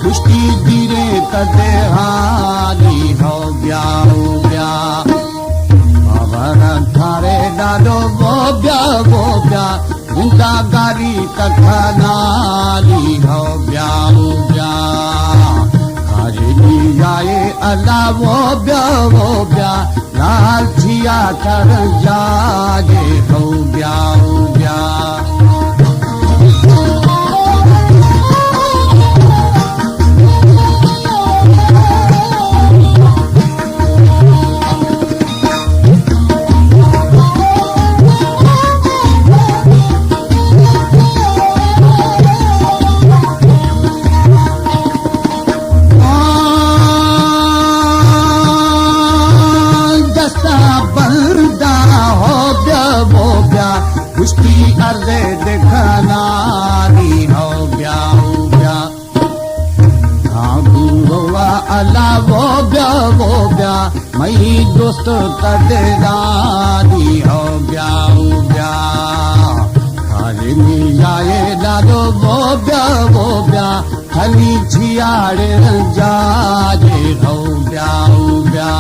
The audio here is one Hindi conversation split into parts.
कुश्ती गिरे कदे हारी हो गया बाबर थारे डालो वो ब्या जिंदा गारी तखनाली हो गया खाजी जाए अल्लाह वो ब्या लाल छिया कर जागे हो गया कुश्ती अर्दे दिखनारी हो गया हुआ अल्लाह वो ब्या मई दोस्त कदरारी हो गया खाली मिलाए लालो वो ब्या खली छियाड़ जाजे हो गया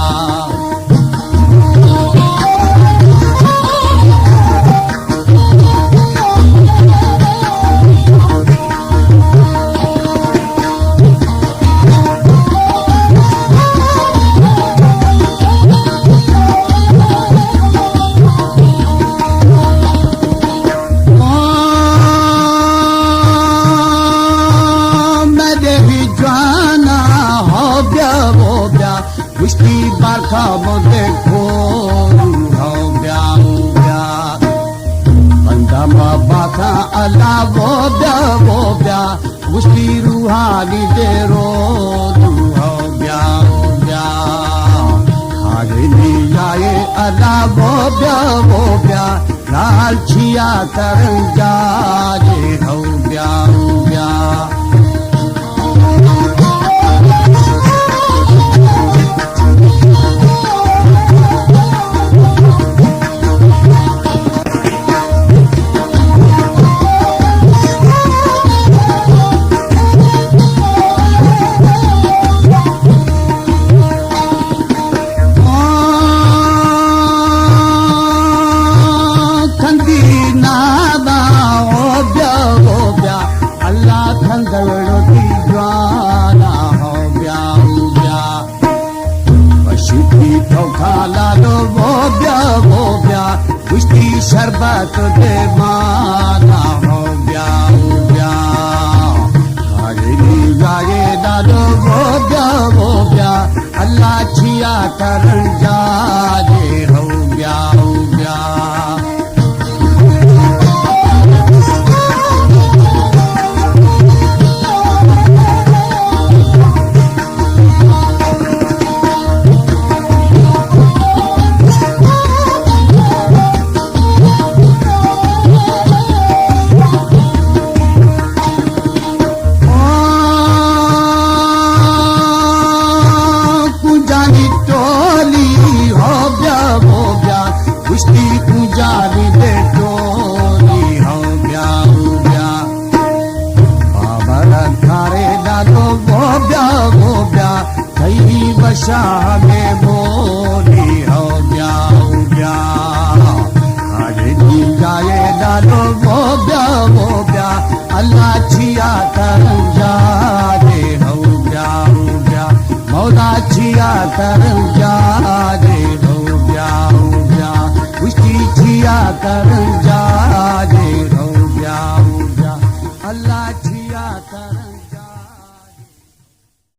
कुश्ती बारखा मुझे हो गया बंदा बाबा अल्लाह वो ब्या कुश्ती रूहानी दे रो हो गया खाली जाए अल्लाह वो ब्या लाल छिया कर जाजे हो गया कुश्ती शरबत दे माना हो गया खाली जाए डालो वो ब्या अल्लाह छिया कर जाजे हो गया कुश्ती पुजारी दे टोली हो गया बाबर थारे डालो वो ब्या कई बशा में बोली हो गया खाली जाए डालो वो ब्या अल्लाह छिया कर जा